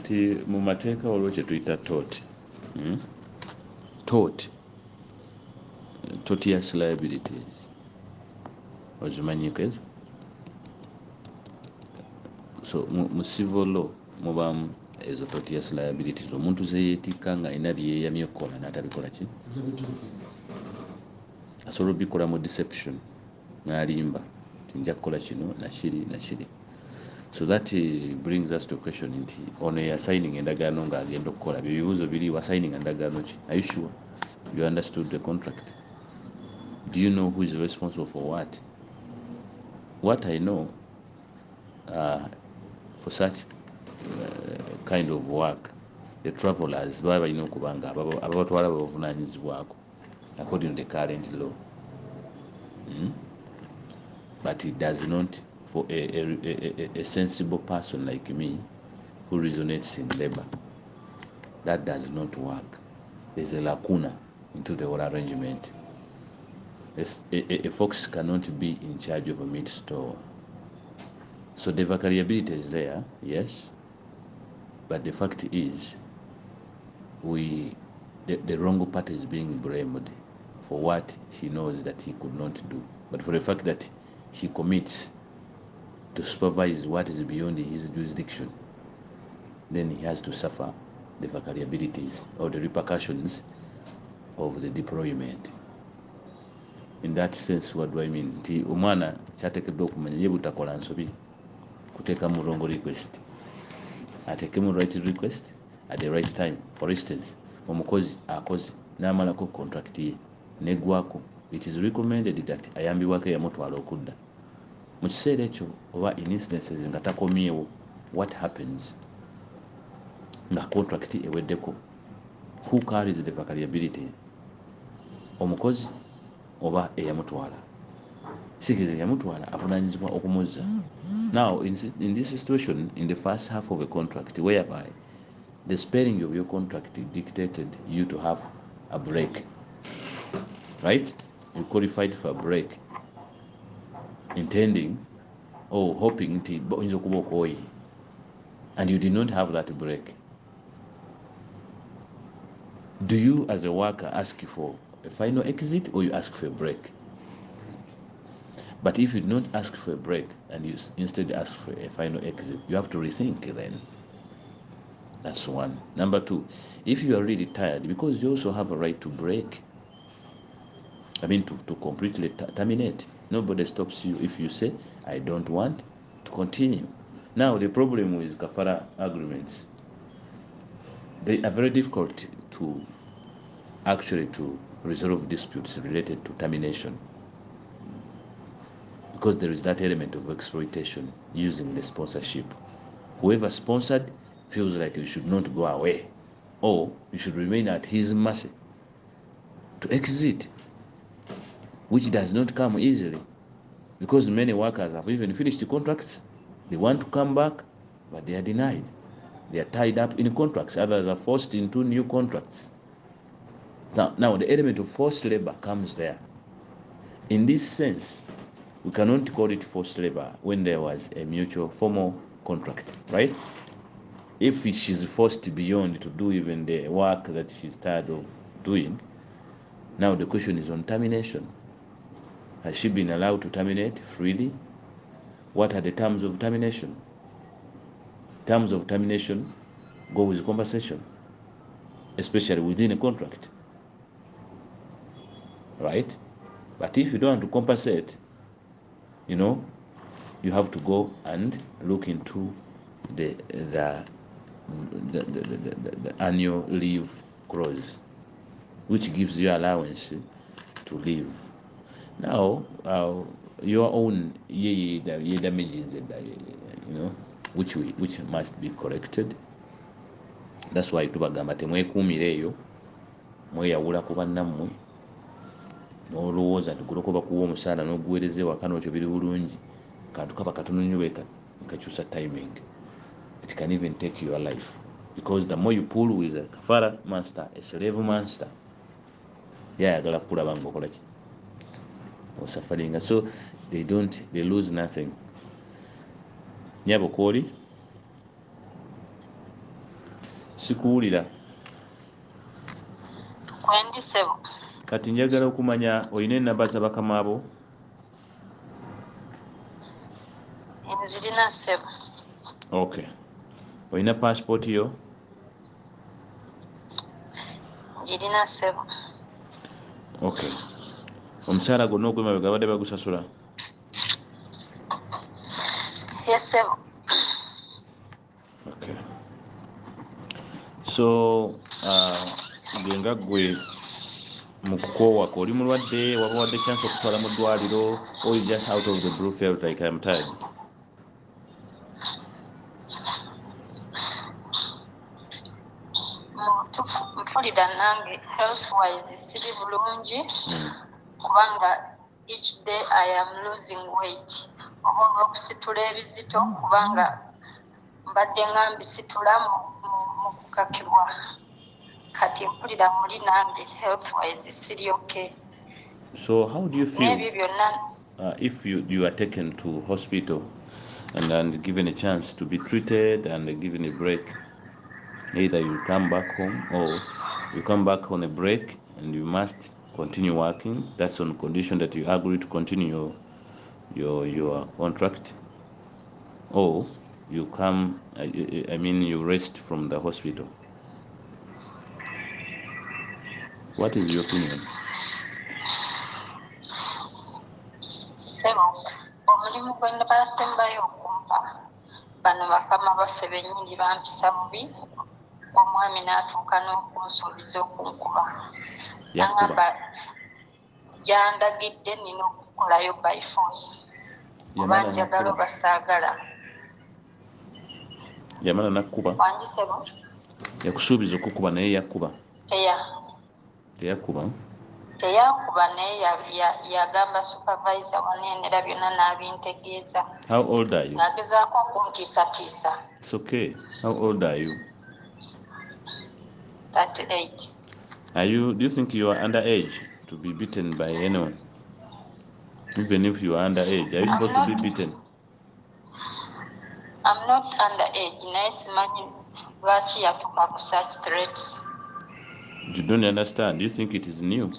nti mu mateeka waliwo kye tuyita tortious liabilities ozimanyiko ezo. So mu civil law mubamu ezo tortious liabilities, omuntu zeyeetikka nga alina byeyamye okukola n'atabikola ki, asobola obikola mu deception n'alimba tinja kukola kino nakiri. So that brings us to a question nti ono yasigning endagaano ng'agenda okukola byo bibuuzo biri wasigning endagaano ki? Are you sure you understood the contract? Do you know who is responsible for what? What I know for such kind of work, the travelers baba balina okuba nga ababatwala bavunaanyizibwako according to the current law. But it does not for a sensible person like me who resonates in labor. That does not work. There's a lacuna into the whole arrangement. A fox cannot be in charge of a meat store. So the variability is there, yes, but the fact is the wrong party is being blamed for what he knows that he could not do, but for the fact that he commits to supervise what is beyond his jurisdiction, then he has to suffer the variabilities or the repercussions of the deployment. In that sense, what do I mean? Nti omwana kyateekeddwa okumanya ye butakola nsobi kuteeka mu wrong request, ateeke mu right request at the right time. For instance, omukozi akoze n'amalako contract ye negwako, it is recommended that ayambibwako eyamutwala okudda mu kiseera ekyo, oba in instances nga takomyewo, what happens nga contract eweddeko? Who carries the variability? Omukozi oba eyamutwala? Sikize yamutwala avunaanyizibwa okumuzza. Now in this situation, in the first half of a contract whereby the spelling of your contract dictated you to have a break, right? You qualified for a break intending or hoping to and you did not have that break. Do you as a worker ask for a final exit or you ask for a break? But if you do not ask for a break and you instead ask for a final exit, you have to rethink then. That's one. Number two, if you are really tired, because you also have a right to break, to completely terminate. Nobody stops you if you say, I don't want to continue. Now, the problem with kafara agreements, they are very difficult to resolve disputes related to termination, because there is that element of exploitation using the sponsorship. Whoever sponsored feels like you should not go away, or you should remain at his mercy to exit, which does not come easily, because many workers have even finished contracts. They want to come back, but they are denied. They are tied up in contracts. Others are forced into new contracts. Now the element of forced labor comes there. In this sense, we cannot call it forced labor when there was a mutual formal contract, right? If she's forced beyond to do even the work that she's tired of doing, now the question is on termination. Has she been allowed to terminate freely? What are the terms of termination? Terms of termination go with compensation, especially within a contract, right? But if you don't want to compensate, you have to go and look into the annual leave clause, which gives you allowance to leave. Now, your own damages, which must be corrected. That's why tubagamba temwekuumireeyo mweyawula ku bannammwe n'olowooza nti gulokoba kuwa omusaala n'oguweereza ewaka n'okyo biri bulungi, kantu kaba katono nnyo kakyusa timing. It can even take your life, because the more you pull with a kafara master, a slave master, yayagala kulaba ng'okola ki osafaringa, so they lose nothing. Nyabo kwoli? Sikuwulira. Kwendi ssebo. Kati njagala okumanya olina ennamba za bakama abo? Nzirina ssebo. Okay. Olina passport yo? Njirina ssebo. Okay. Omusaala gwonna ogw'emabega babadde bagusasula? Yes ssebo. Okay. So genga gwe mu kukoowaka oli mulwadde waba wadde chance okutwala mu ddwaliro or you just out of the blue felt like I'm tired? Mpulira nange health wise siri bulungi kubanga each day I am losing weight. Oba olw'okusitula ebizito kubanga mbadde nga mbisitula mu kukakibwa. Kati mpulira muli nange health wise siri okay. So how do you feel N'ebyo byonna if you are taken to hospital and given a chance to be treated and given a break? Either you come back home or you come back on a break and you must continue working. That's on condition that you agree to continue your contract, or you come you rest from the hospital. What is your opinion? Sebo, omulimu gwe baasembayo okumpa bano bakama baffe bennyini bampisa bubi, omwami n'atuuka n'okunsuubiza okunkuba. N'agamba gyandagidde nina okukolayo by force. Oba njagala oba saagala. Yamala nakkuba? Wangi ssebo? Yakusuubiza okukuba naye yakkuba? Teyakkuba? Teyankuba naye yagamba supervisor waneenera byonna n'abintegeeza. How old are you? Ng'agezaako okuntiisatiisa. It's okay. How old are you? 38. Do you think you are underage to be beaten by anyone? Even if you are underage, are you supposed to be beaten? I'm not underage. Naye simanyi lwaki yatuuka ku such threats. You don't understand. You think it is new.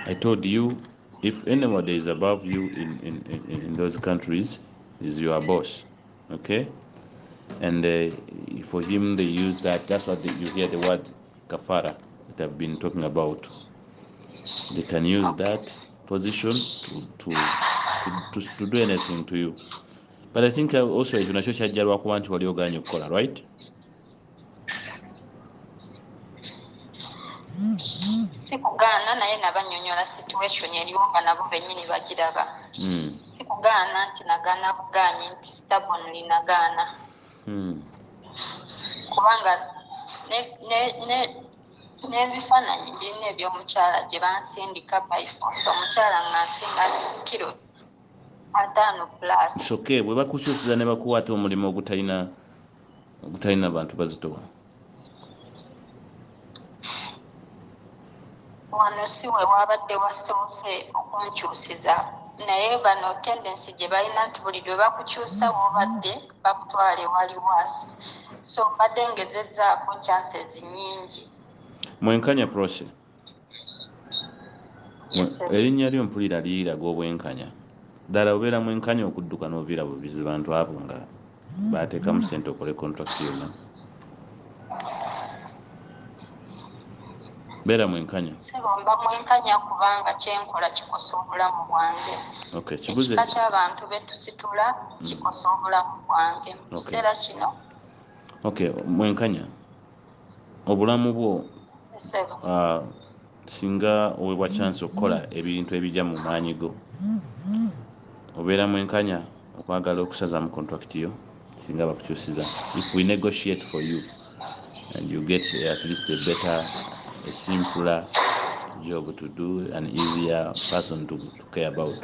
I told you, if anybody is above you in those countries, is your boss, okay? And for him, they use that. That's what you hear the word kafara that I've been talking about. They can use that position to do anything to you. But I think also if you're sure, right? Sikugaana naye nabanyonyola situation eriwo nga nabo bennyini bagiraba. Sikugaana nti nagaana bugaanyi nti stubbornly nagaana. Kubanga n'ebifaananyi birina eby'omukyala gye bansindika by force. Omukyala ng'ansinga kilo 5+. It's okay. Bwe bakukyusiza ne bakuwa ate omulimu ogutalina bantu bazitowa. Wano si we wabadde wasoose okunkyusiza naye bano tendensi gye balina nti buli lwe bakukyusa w'obadde bakutwala ewali waasi. So mbadde ngezezzaako chances nnyingi. Mwenkanya prose. Yes, erinnya lyo mpulira liyiraga obwenkanya. Ddala obeera mwenkanya okudduka n'oviira bubizi bantu abo nga baateekamu ssente okole contract yonna. Beera mwenkanya. Mba mwenkanya kubanga kyenkola kikosa obulamu bwange. Ekika ky'abantu be tusitula kikosa obulamu bwange mu kiseera kino. Okay, mwenkanya. Obulamu bwo singa oweebwa chance okukola ebintu ebijja mu maanyi go, obeera mwenkanya okwagala okusaza mu contract yo singa bakukyusiza. If we negotiate for you and you get at least a better, a simpler job to do, an easier person to care about.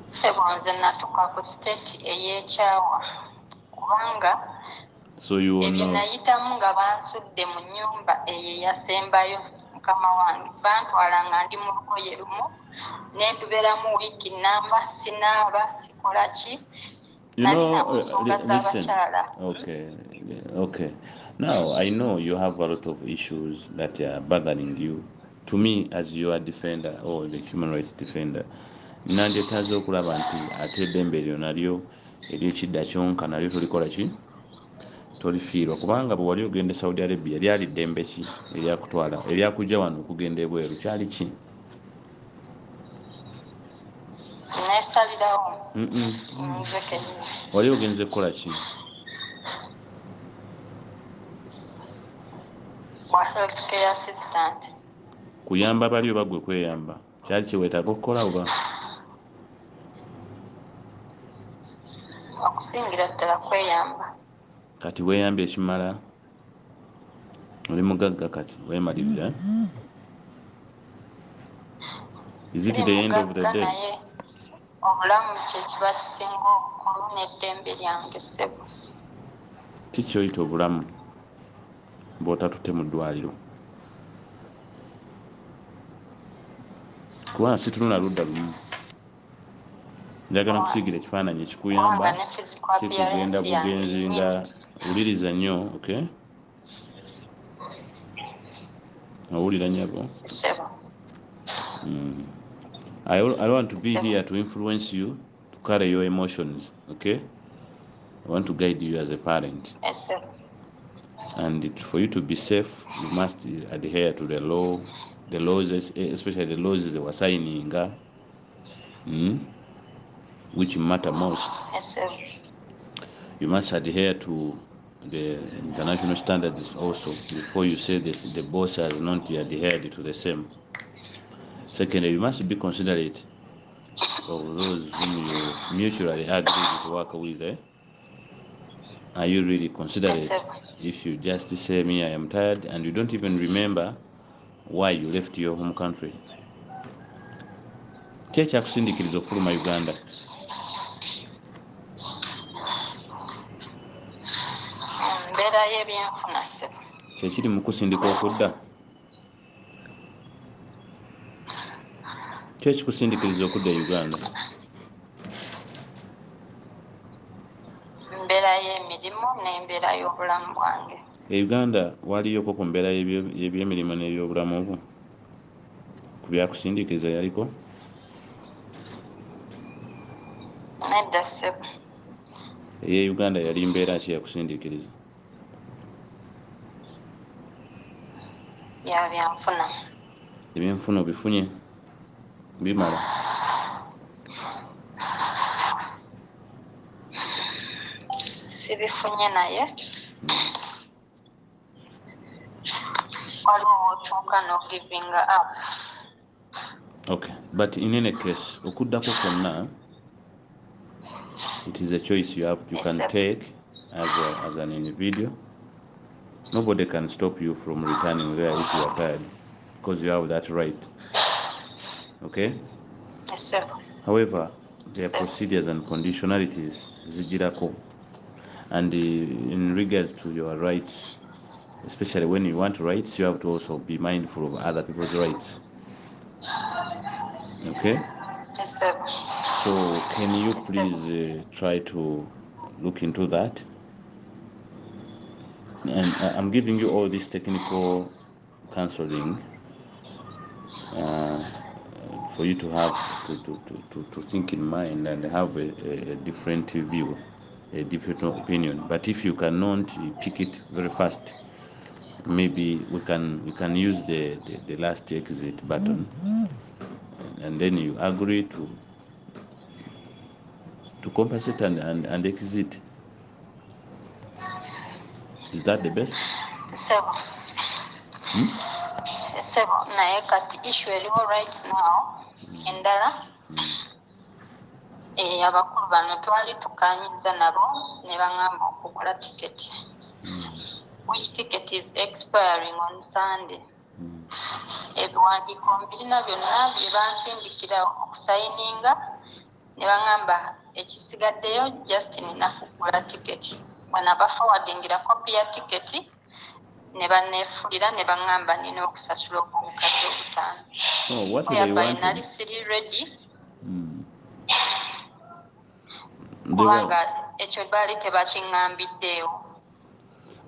Sebo nze natuuka ku state ey'ekyawa kubanga ebyo nayitamu nga bansudde mu nnyumba eyo eyasembayo mukama wange. Bantwala nga ndi mu lugoye lumu ne ndubeeramu wiiki nnamba sinaaba sikola ki. You know, listen. Okay. Now I know you have a lot of issues that are bothering you. To me, as you are defender or the human rights defender, nandyetaaze okulaba nti ate eddembe eryo nalyo ery'ekidda kyonka nalyo tolikola ki tolifiirwa kubanga bwe wali ogenda Saudi Arabia lyali ddembe ki eryakutwala eryakujja wano okugenda ebweru kyali ki? nesalirawo wali ogenze kukola ki? healthcare assistant. Kuyamba bali oba gwe kweyamba? Kyali kyeweetaaga okukola oba? Okusingira ddala kweyamba. Kati weeyambye ekimala? Oli mugagga kati weemalirira? Is it the end of the day? Naye obulamu kye kiba kisinga obukulu n'eddembe lyange ssebo. Ki kyoyita obulamu bw'otatutte mu ddwaliro? Kubanga situnula ludda lumu. Njagala nkusiigira ekifaananyi ekikuyamba kikugenda bugenzi nga wuliriza nnyo, okay? Owulira nnyabo? I want to be here to influence you, to carry your emotions, okay? I want to guide you as a parent. Yes, sir. And for you to be safe, you must adhere to the law, the laws, especially the laws they were signing, which matter most. Yes, sir. You must adhere to the international standards also before you say this, the boss has not adhered to the same. Secondly, you must be considerate of those whom you mutually agree to work with. Are you really considerate? Yes, if you just say me I am tired and you don't even remember why you left your home country? Ki ekyakusindiikiriza ofuluma Uganda? Mbeera y'ebyenfuna ssebo. Kyekiri mu kusindika okudda? Ki ekikusindiikiriza okudda e Uganda? Mbeera y'emirimu n'embeera y'obulamu bwange. E Uganda waliyoko ku mbeera y'ebyemirimu n'ebyobulamu bwo? Ku byakusindiikiriza yaliko? Nedda ssebo. Eye Uganda yali mbeera ki yakusindiikiriza? Ya byanfuna. Ebyenfuna obifunye? Bimala? Sibifunye naye waliwo wotuuka no giving up. Okay, but in any case okuddako kwonna it is a choice you can take as an individual. Nobody can stop you from returning there if you are tired, because you have that right. Okay? Yes, sir. However, there are procedures and conditionalities zijirako, and in regards to your rights, especially when you want rights, you have to also be mindful of other people's rights. Okay? Yes, sir. So can you please try to look into that? And I'm giving you all this technical counseling for you to have to think in mind and have a different view, a different opinion. But if you cannot pick it very fast, maybe we can use the last exit button, and then you agree to compensate and exit. Is that the best? Sebo. Sebo, naye kati issue eliwo right now endala abakulu bano twali tukanyiza nabo ne baŋŋamba okugula tiketi, which ticket is expiring on Sunday. Ebiwandiiko mbirina byonna bye bansindikira okusayininga ne baŋŋamba ekisigaddeyo just nina kugula tiketi. Bw'anaba forwardingira copy ya tiketi ne banneefulira ne baŋŋamba nina okusasula obukadde obutaano. What do they want? Nali siri ready. kubanga ekyo baali tebakiŋŋambiddeewo.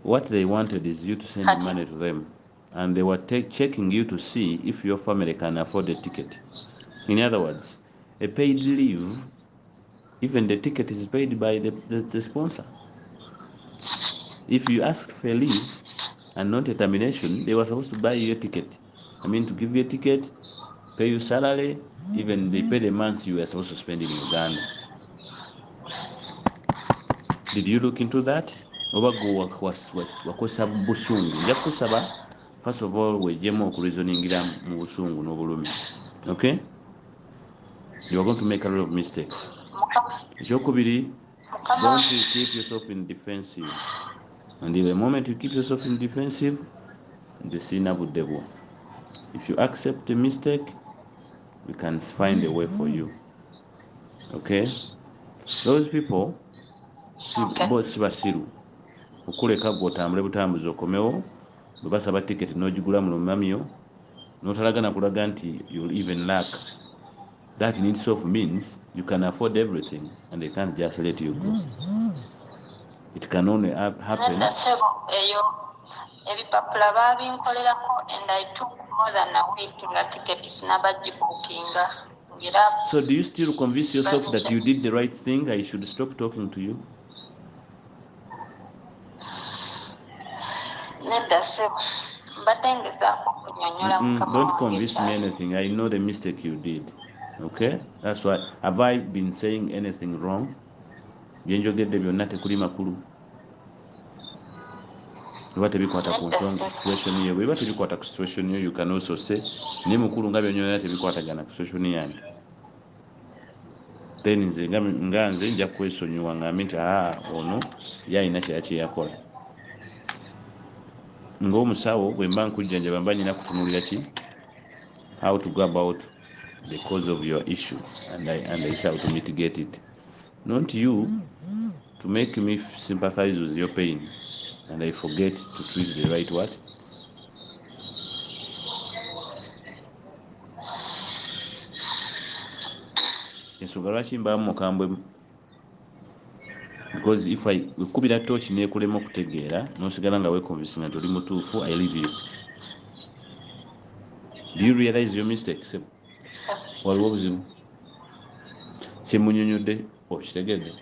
What they wanted is you to send money to them, and they were checking you to see if your family can afford a ticket. In other words, a paid leave, even the ticket is paid by the sponsor. If you ask for a leave and not a termination, they were supposed to buy you a ticket. I mean, to give you a ticket, pay you salary, even they pay the months you were supposed to spend in Uganda. Did you look into that? Wakozesa busungu. Nja kusaba first of all wejjemu okureasoningira mu busungu n'obulumi. Okay? You are going to make a lot of mistakes. Ekyokubiri, don't keep yourself in defensive. And the moment you keep yourself in defensive, the sinner would devil. If you accept a mistake, we can find a way for you. Okay? Those people, both basiru. Okuleka gwotambule butambuzi okomewo, bwe basaba ticket n'ogigula mu lumamyo, n'otalagana kulaga nti you'll even lack. That in itself means you can afford everything and they can't just let you go. It can only happen. And I took more than a week nga ticket sinabagibookinga. So do you still convince yourself that you did the right thing? I should stop talking to you? Don't convince me anything. I know the mistake you did. Okay? That's why. Have I been saying anything wrong? Byenjogedde byonna tekuli makulu. Bwe tebikwata ku situation ye. Bwe tebikwata ku situation ye, you can also say ne mukulu nga byonyona tebikwatagana ku situation yange. Then nze nga nze nja kwesonyiwa ngambe nti ono yalina kye yakola. Ng'omusawo bwe mba nkujjanjaba mba nina kutunuulira ki? How to go about the cause of your issue and I say how to mitigate it. Not you to make me sympathize with your pain and I forget to treat the right what? Ensonga lwaki mbaamu mukambwemu? Because if wekubira torch neekulema okutegeera n'osigala nga weekonvinsinga nti oli mutuufu, I leave you. Do you realize your mistake? Waliwo obuzibu kyemunyonyodde okitegedde?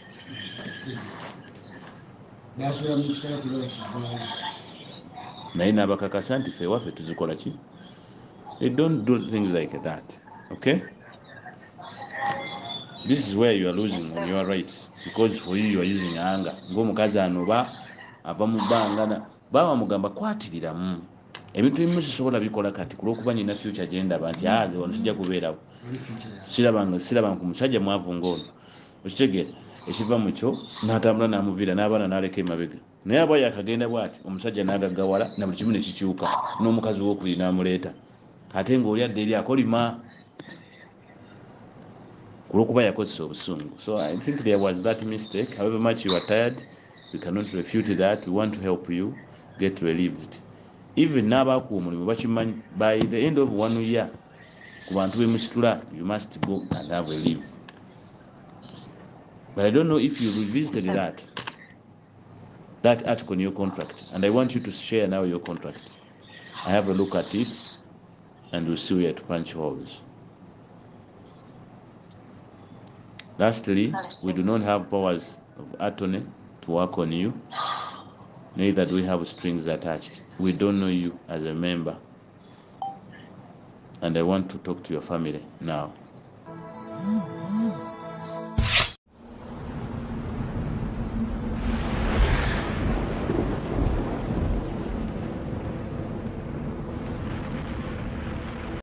Naye n'abakakasa nti ffe waffe tuzikola ki? They don't do things like that. Okay? This is where you are losing on your rights because for you are using anger. Ng'omukazi anoba ava mu bbanga baba mugamba kwatiriramu. Ebintu ebimu sisobola bikola kati kulw'okuba nina future gye ndaba nti ze wano sijja kubeerawo. Sirabanga ku musajja mwavu ng'ono. Okitegeera ekiva mu kyo n'atambula n'amuviira n'abaana n'aleka emabega. Naye aba yakagenda bw'ati omusajja n'agaggawala na buli kimu ne kikyuka n'omukazi w'okubiri n'amuleeta. Ate ng'oli adda eri akolima. So I think there was that mistake. However much you are tired, we cannot refute that. We want to help you get relieved. Even n'abaakuumulimu bakimanyi by the end of 1 year ku bantu b'emusitula you must go and have a leave. But I don't know if you revisited that article in your contract, and I want you to share now your contract. I have a look at it and we'll see where to punch holes. Lastly, we do not have powers of attorney to work on you. Neither do we have strings attached. We don't know you as a member. And I want to talk to your family now.